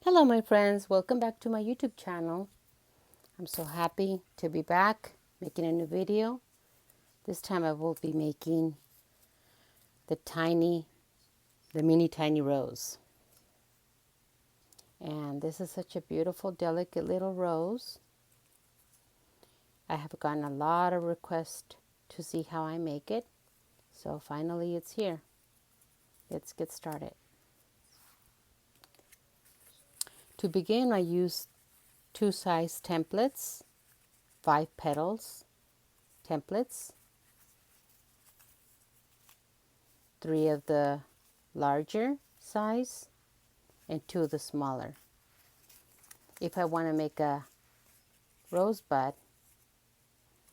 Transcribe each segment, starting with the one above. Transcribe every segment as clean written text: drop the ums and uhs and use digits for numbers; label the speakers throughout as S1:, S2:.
S1: Hello my friends, welcome back to my YouTube channel. I'm so happy to be back making a new video. This time I will be making the mini tiny rose. And this is such a beautiful, delicate little rose. I have gotten a lot of requests to see how I make it. So finally it's here. Let's get started. To begin, I use two size templates, 5 petals templates, 3 of the larger size and 2 of the smaller. If I want to make a rosebud,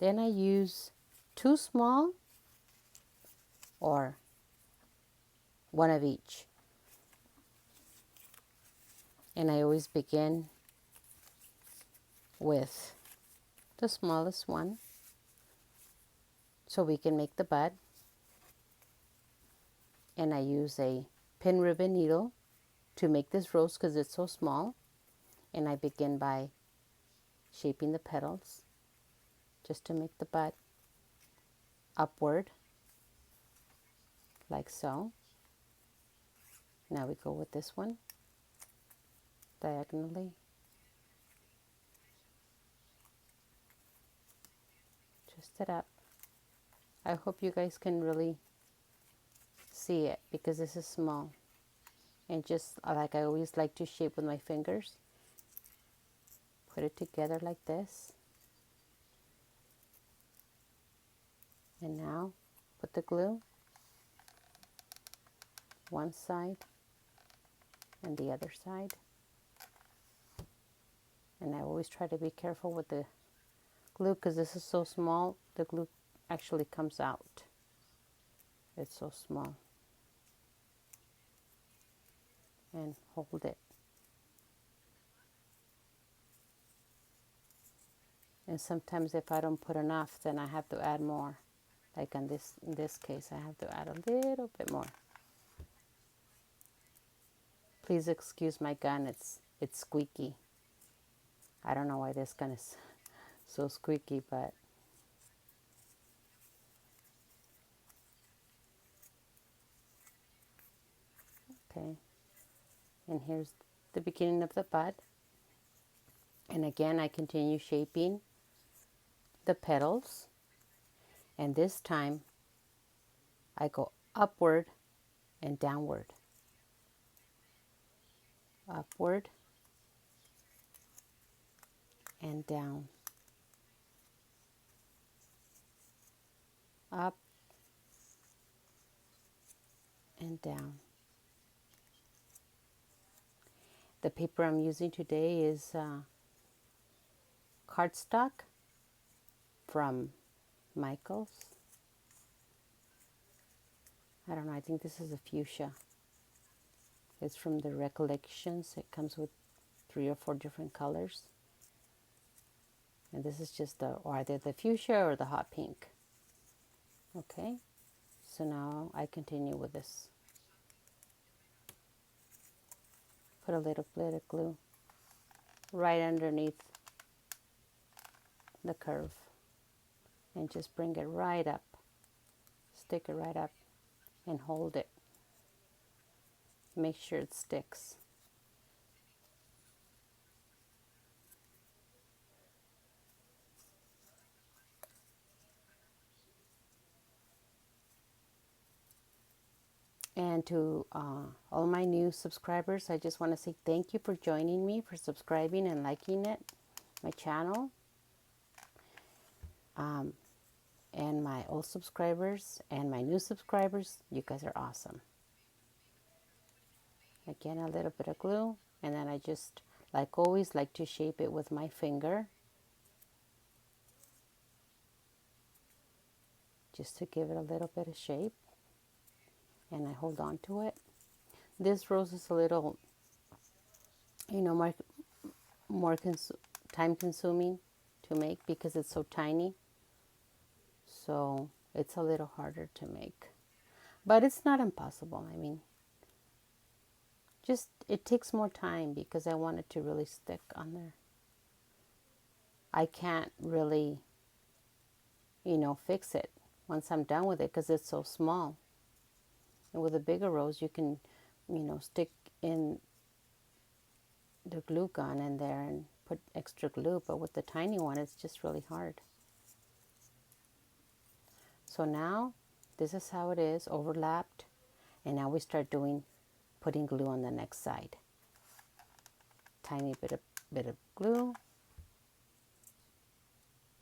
S1: then I use 2 small or 1 of each. And I always begin with the smallest one so we can make the bud. And I use a pin ribbon needle to make this rose because it's so small. And I begin by shaping the petals just to make the bud upward like so. Now we go with this one diagonally. Twist it up. I hope you guys can really see it because this is small. And just like I always like to shape with my fingers, put it together like this. And now put the glue one side and the other side. And I always try to be careful with the glue because this is so small, the glue actually comes out. It's so small. And hold it. And sometimes if I don't put enough, then I have to add more. Like in this case, I have to add a little bit more. Please excuse my gun, it's squeaky. I don't know why this gun is so squeaky, but okay. And here's the beginning of the bud. And again, I continue shaping the petals. And this time, I go upward and downward. Upward and down. Up and down. The paper I'm using today is cardstock from Michael's. I don't know, I think this is a fuchsia. It's from the Recollections. It comes with 3 or 4 different colors. And this is just either the fuchsia or the hot pink. Okay, so now I continue with this. Put a little bit of glue right underneath the curve and just bring it right up. Stick it right up and hold it. Make sure it sticks. And to all my new subscribers, I just want to say thank you for joining me, for subscribing and liking it, my channel. And my old subscribers and my new subscribers, you guys are awesome. Again, a little bit of glue, and then I just, like always, like to shape it with my finger. Just to give it a little bit of shape. And I hold on to it. This rose is a little, more time consuming to make because it's so tiny. So it's a little harder to make. But it's not impossible. I mean, Just, it takes more time because I want it to really stick on there. I can't really, you know, fix it once I'm done with it because it's so small. And with a bigger rose, you can, you know, stick in the glue gun in there and put extra glue. But with the tiny one, it's just really hard. So now, this is how it is, overlapped. And now we start putting glue on the next side. Tiny bit of glue.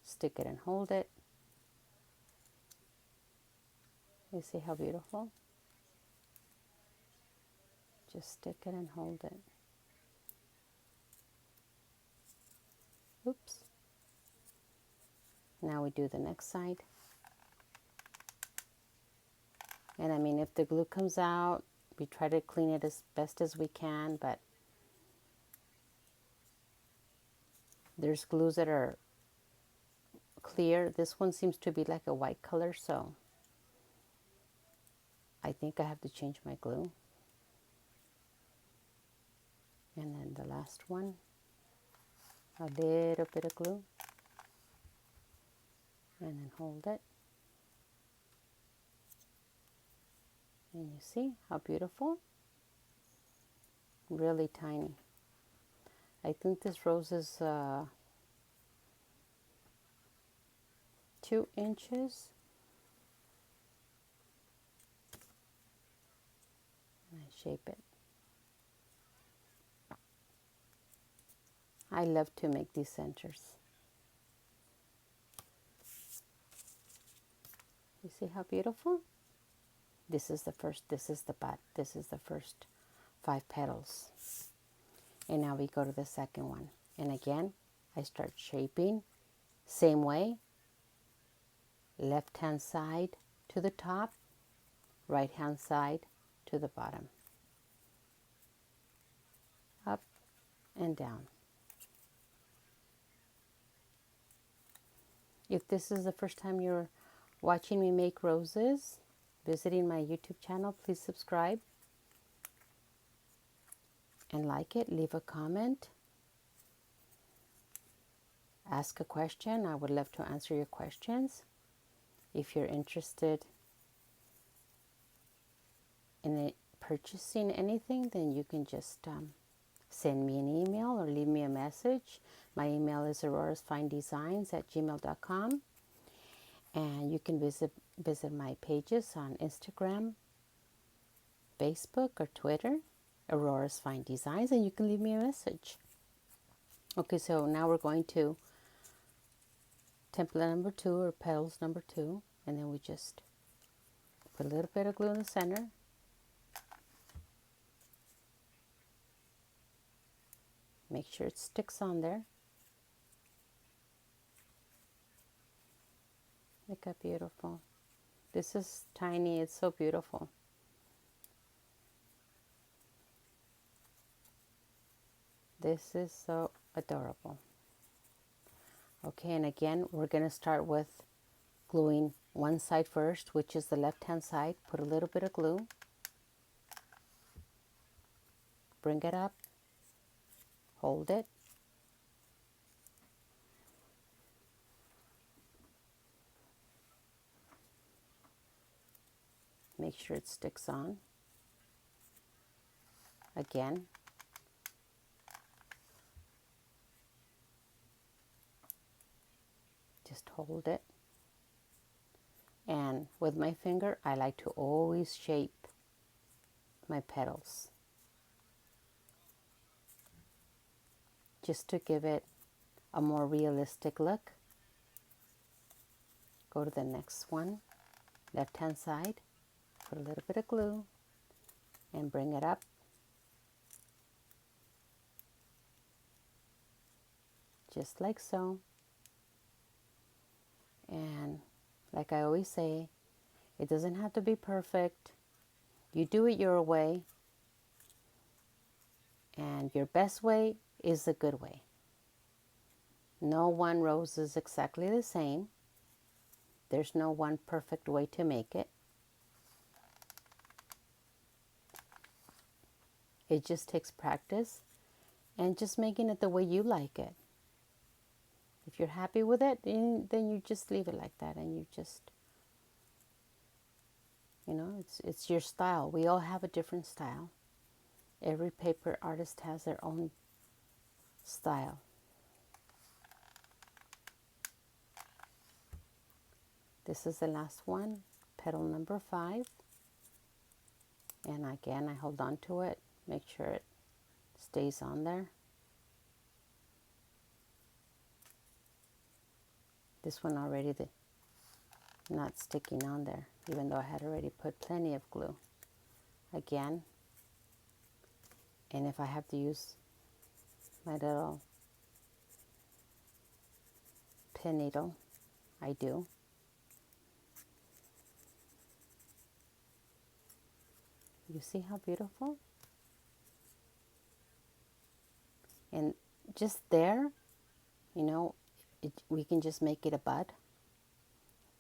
S1: Stick it and hold it. You see how beautiful? Just stick it and hold it. Oops. Now we do the next side. And I mean, if the glue comes out, we try to clean it as best as we can, but there's glues that are clear. This one seems to be like a white color, so I think I have to change my glue. And then the last one, a little bit of glue, and then hold it. And you see how beautiful? Really tiny. I think this rose is 2 inches. And I shape it. I love to make these centers. You see how beautiful? This is the first, this is the bud, this is the first 5 petals. And now we go to the second one. And again, I start shaping, same way, left hand side to the top, right hand side to the bottom. Up and down. If this is the first time you're watching me make roses, visiting my YouTube channel, please subscribe and like it, leave a comment, ask a question. I would love to answer your questions. If you're interested in purchasing anything, then you can just send me an email or leave me a message. My email is aurorasfinedesigns@gmail.com. And you can visit my pages on Instagram, Facebook, or Twitter, Auroras Fine Designs, and you can leave me a message. Okay, so now we're going to template number 2 or petals number 2, and then we just put a little bit of glue in the center. Make sure it sticks on there. Look how beautiful. This is tiny, it's so beautiful. This is so adorable. Okay, and again, we're going to start with gluing one side first, which is the left-hand side. Put a little bit of glue. Bring it up. Hold it. Make sure it sticks on. Again. Just hold it. And with my finger, I like to always shape my petals, just to give it a more realistic look. Go to the next one, left hand side, put a little bit of glue and bring it up. Just like so. And like I always say, it doesn't have to be perfect. You do it your way, and your best way is the good way. No one rose is exactly the same. There's no one perfect way to make it. it just takes practice and just making it the way you like it. If you're happy with it, then you just leave it like that, and you just, it's your style. We all have a different style. Every paper artist has their own style. This is the last one, petal number 5. And again, I hold on to it, make sure it stays on there. This one already not sticking on there, even though I had already put plenty of glue. Again, and if I have to use my little pin needle, I do. You see how beautiful? And just there, we can just make it a bud,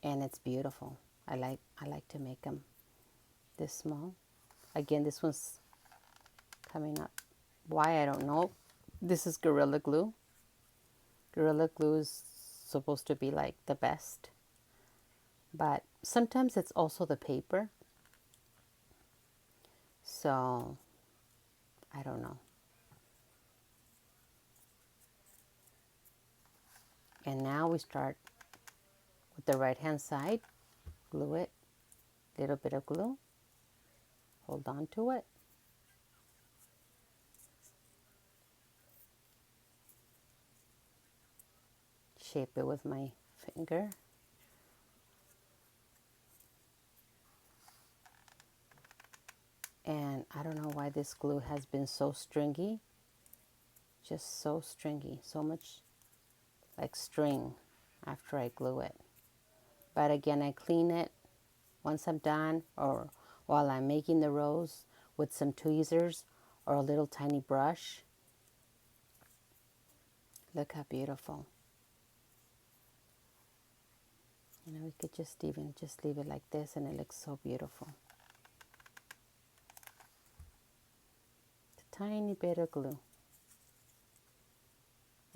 S1: and it's beautiful. I like to make them this small. Again, this one's coming up. Why, I don't know. This is Gorilla Glue. Gorilla Glue is supposed to be like the best, but sometimes it's also the paper. So, I don't know. And now we start with the right hand side. Glue it. Little bit of glue. Hold on to it. Shape it with my finger. And I don't know why this glue has been so stringy. Just so stringy. So much like string after I glue it. But again, I clean it once I'm done, or while I'm making the rose, with some tweezers or a little tiny brush. Look how beautiful. We could just even leave it like this, and it looks so beautiful. A tiny bit of glue.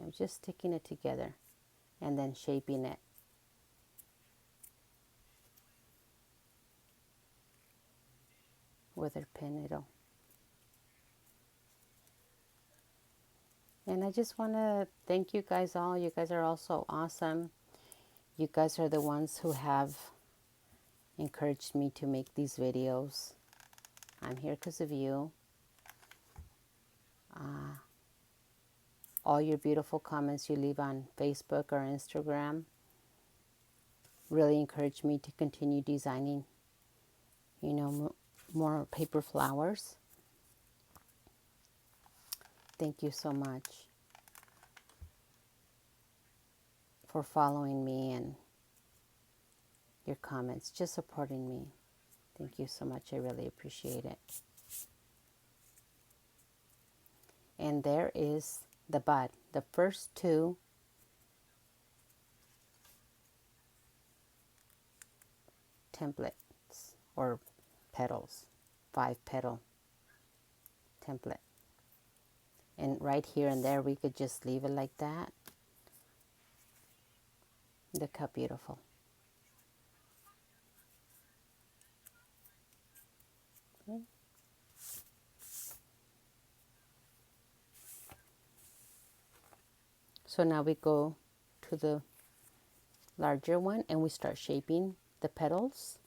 S1: I'm just sticking it together and then shaping it. With her pin needle. And I just want to thank you guys all. You guys are all so awesome. You guys are the ones who have encouraged me to make these videos. I'm here because of you. All your beautiful comments you leave on Facebook or Instagram really encourage me to continue designing, more paper flowers. Thank you so much for following me and your comments, just supporting me. Thank you so much. I really appreciate it. And there is the bud, the first 2 templates or petals, 5-petal template. And right here and there, we could just leave it like that. Look how beautiful. Okay. So now we go to the larger one and we start shaping the petals.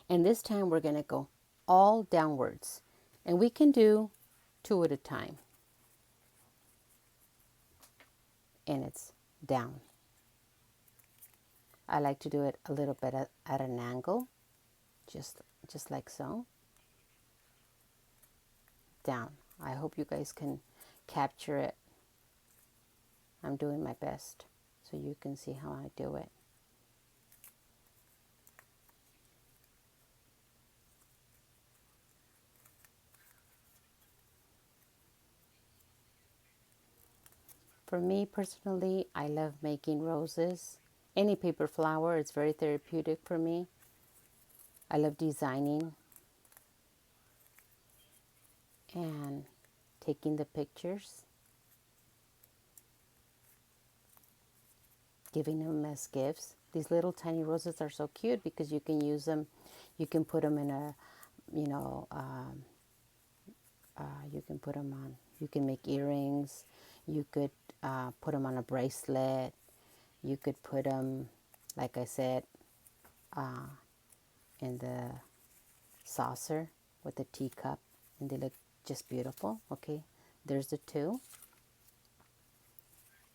S1: And this time we're going to go all downwards. And we can do 2 at a time. And it's down. I like to do it a little bit at an angle, just like so. Down. I hope you guys can capture it. I'm doing my best so you can see how I do it. For me personally, I love making roses. Any paper flower is very therapeutic for me. I love designing. and taking the pictures, giving them as gifts. These little tiny roses are so cute because you can use them, you can put them in a, you know, you can put them on, you can make earrings, you could put them on a bracelet, you could put them, like I said, in the saucer with the teacup, and they look just beautiful. Okay, there's the two.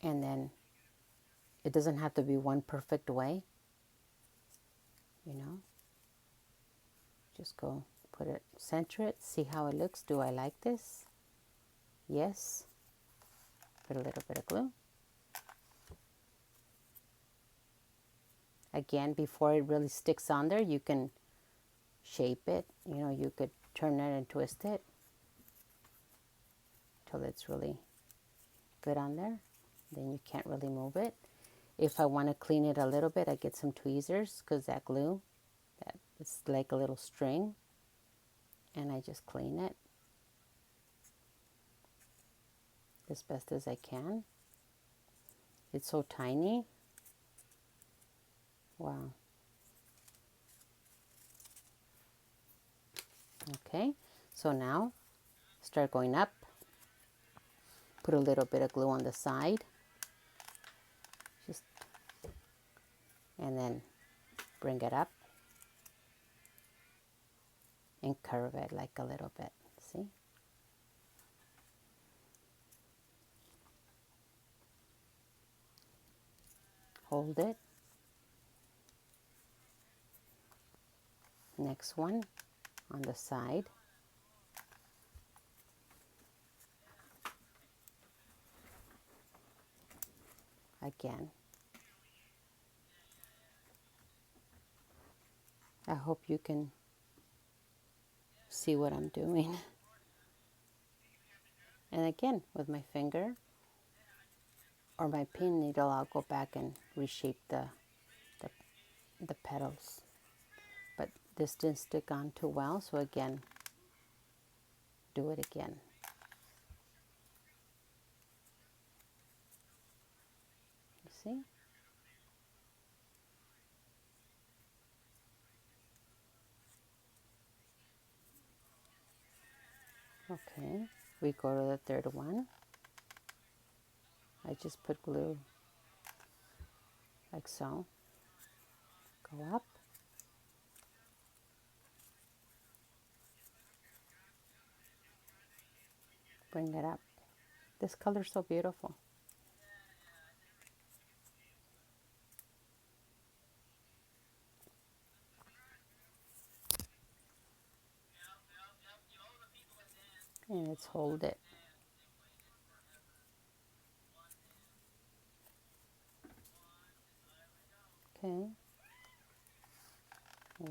S1: And then it doesn't have to be one perfect way, you know. Just go put it, center it, see how it looks. Do I like this? Yes. Put a little bit of glue. Again, before it really sticks on there, you can shape it. You know, you could turn it and twist it till it's really good on there. Then you can't really move it. If I want to clean it a little bit, I get some tweezers, because that glue, that it's like a little string, and I just clean it as best as I can. It's so tiny. Wow. Okay, so now start going up. Put a little bit of glue on the side. Just, and then bring it up and curve it like a little bit. See? Hold it. Next one on the side. Again. I hope you can see what I'm doing. And again, with my finger or my pin needle, I'll go back and reshape the petals. But this didn't stick on too well, so again, do it again. You see? Okay, we go to the third one. I just put glue like so. Go up. Bring it up. This color's so beautiful. And let's hold it. Okay.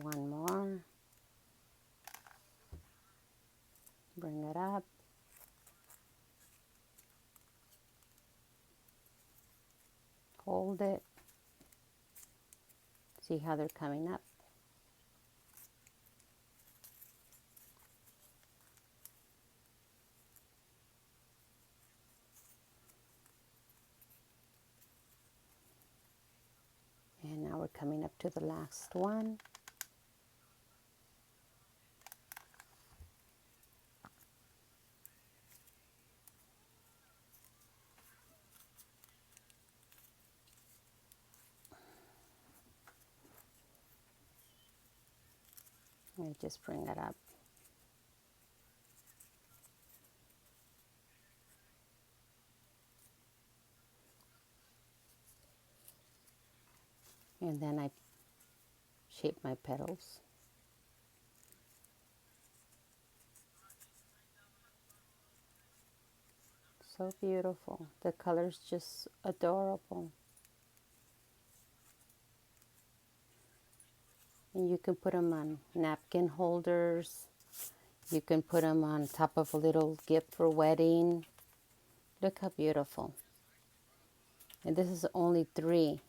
S1: One more. Bring it up. Hold it. See how they're coming up. And now we're coming up to the last one. And just bring it up. And then I shape my petals. So beautiful. The color's just adorable. And you can put them on napkin holders. You can put them on top of a little gift for wedding. Look how beautiful. And this is only three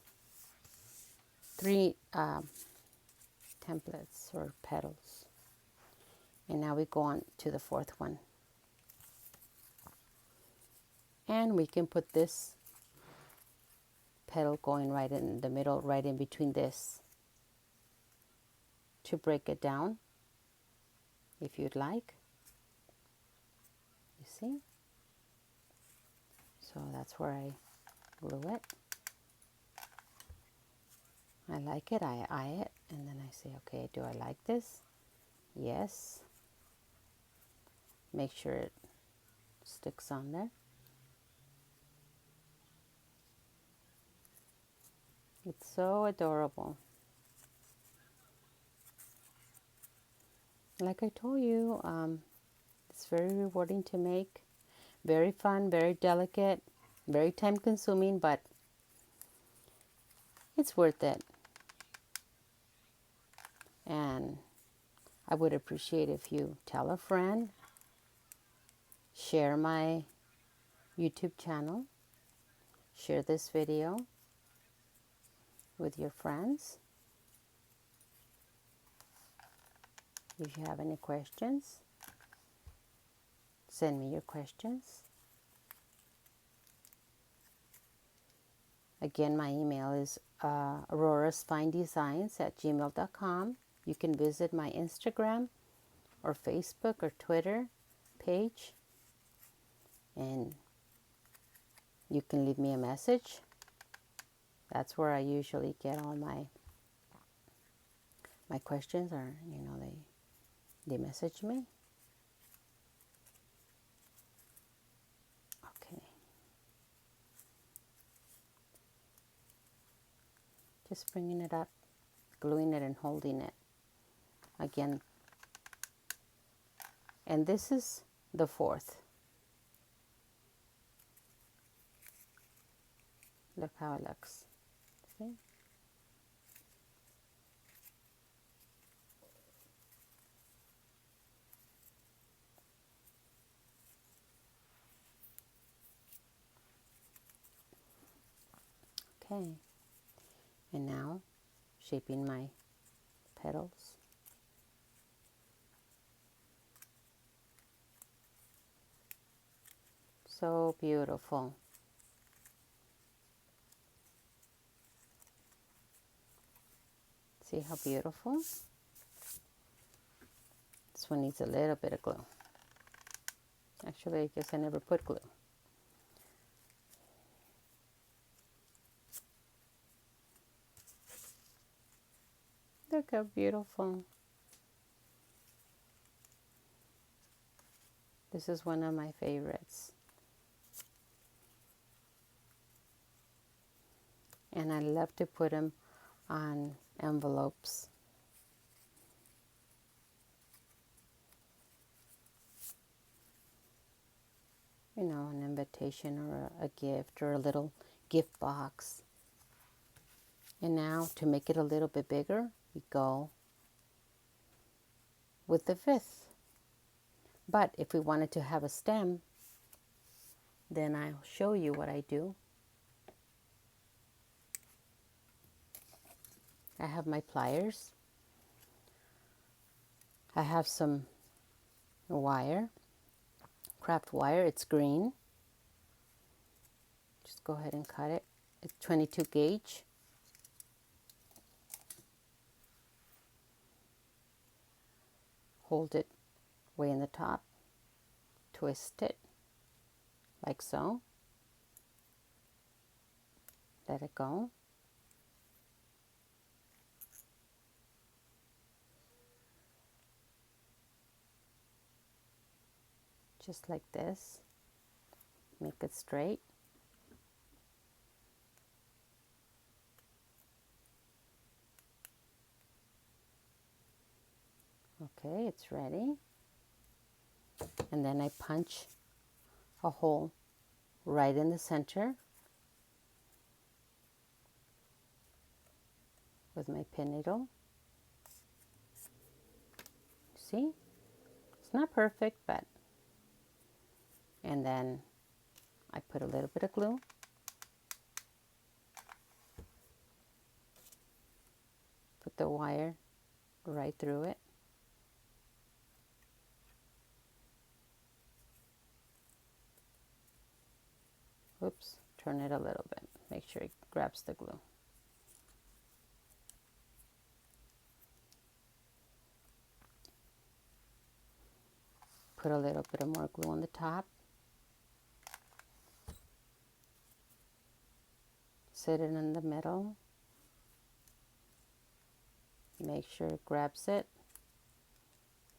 S1: templates or petals. And now we go on to the fourth one. And we can put this petal going right in the middle, right in between this, to break it down if you'd like. You see? So that's where I glue it. I like it, I eye it, and then I say, okay, do I like this? Yes. Make sure it sticks on there. It's so adorable. Like I told you, it's very rewarding to make. Very fun, very delicate, very time consuming, but it's worth it. And I would appreciate if you tell a friend, share my YouTube channel, share this video with your friends. If you have any questions, send me your questions. Again, my email is aurorasfinedesigns@gmail.com. You can visit my Instagram or Facebook or Twitter page, and you can leave me a message. That's where I usually get all my questions, or they message me. Okay. Just bringing it up, gluing it and holding it. Again, and this is the fourth. Look how it looks. See? Okay. And now, shaping my petals. So beautiful. See how beautiful? This one needs a little bit of glue. Actually, I guess I never put glue. Look how beautiful. This is one of my favorites. And I love to put them on envelopes. You know, an invitation or a gift or a little gift box. And now, to make it a little bit bigger, we go with the fifth. But if we wanted to have a stem, then I'll show you what I do. I have my pliers. I have some wire, craft wire. It's green. Just go ahead and cut it. It's 22 gauge. Hold it way in the top. Twist it like so. Let it go. Just like this. Make it straight. Okay, it's ready. And then I punch a hole right in the center with my pin needle. See? It's not perfect, but... And then I put a little bit of glue. Put the wire right through it. whoops, turn it a little bit, make sure it grabs the glue. Put a little bit of more glue on the top. Sit it in the middle. Make sure it grabs it.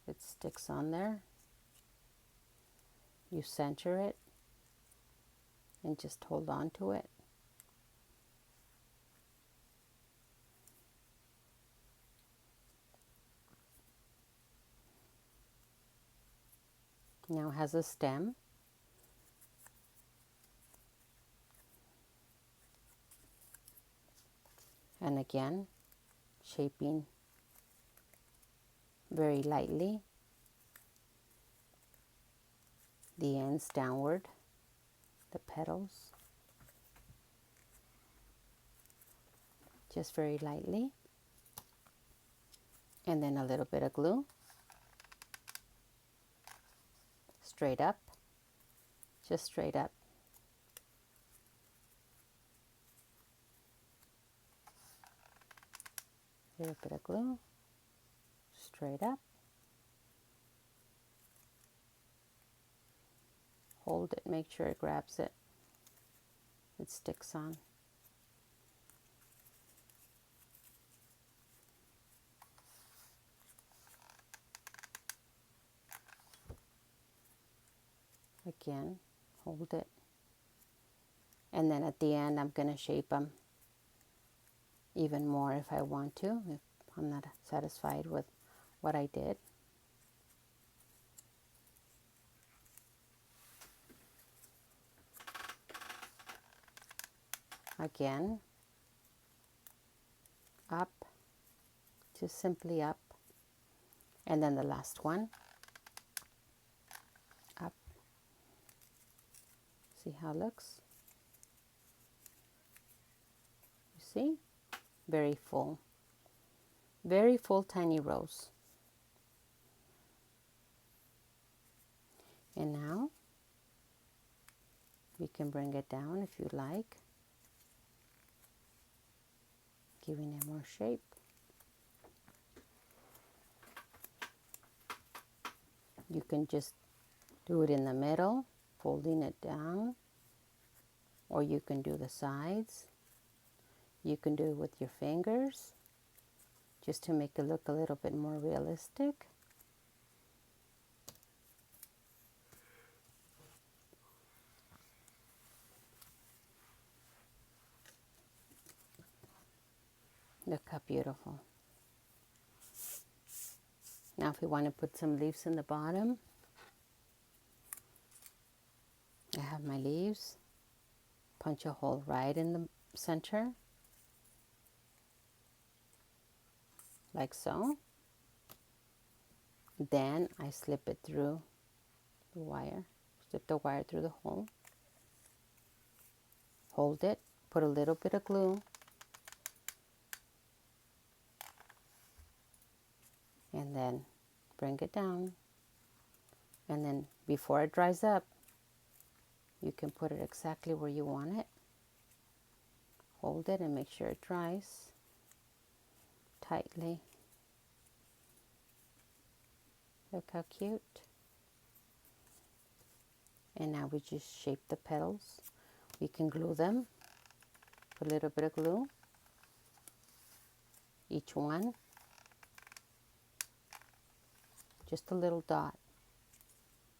S1: It sticks on there. You center it and just hold on to it. Now it has a stem. And again, shaping very lightly, the ends downward, the petals, just very lightly, and then a little bit of glue, straight up, just straight up. A little bit of glue, straight up. Hold it, make sure it grabs it. It sticks on. Again, hold it. And then at the end, I'm going to shape them even more if I want to, if I'm not satisfied with what I did. Again, up, just simply up. And then the last one, up. See how it looks? You see? Very full tiny rose. And now we can bring it down if you like, giving it more shape. You can just do it in the middle, folding it down, or you can do the sides. You can do it with your fingers, just to make it look a little bit more realistic. Look how beautiful. Now if we want to put some leaves in the bottom, I have my leaves. Punch a hole right in the center, like so. Then I slip it through the wire, slip the wire through the hole. Hold it, put a little bit of glue, and then bring it down. And then before it dries up, you can put it exactly where you want it. Hold it and make sure it dries tightly. Look how cute. And now we just shape the petals. We can glue them. Put a little bit of glue, each one. Just a little dot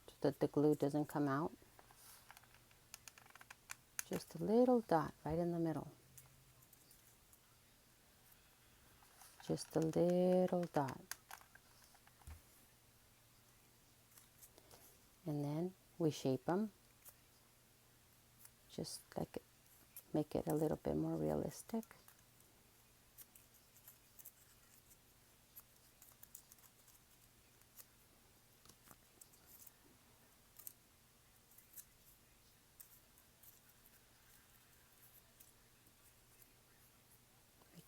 S1: so that the glue doesn't come out. Just a little dot right in the middle. Just a little dot. And then we shape them. Just like it, make it a little bit more realistic.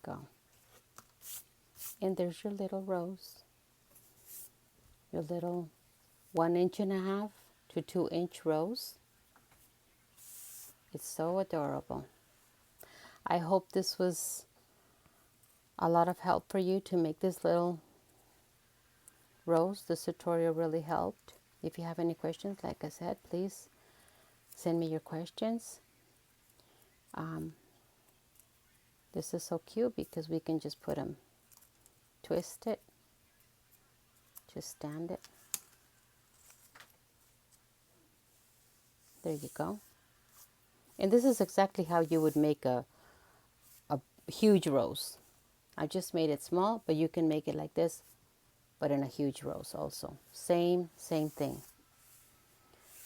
S1: Go. And there's your little rose, your little 1.5 inch to 2 inch rose. It's so adorable. I hope this was a lot of help for you to make this little rose. This tutorial really helped. If you have any questions, like I said, please send me your questions. This is so cute because we can just put them, twist it, just stand it. There you go. And this is exactly how you would make a huge rose. I just made it small, but you can make it like this, but in a huge rose also. Same thing.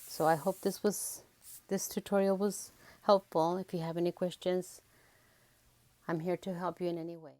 S1: So I hope this tutorial was helpful. If you have any questions, I'm here to help you in any way.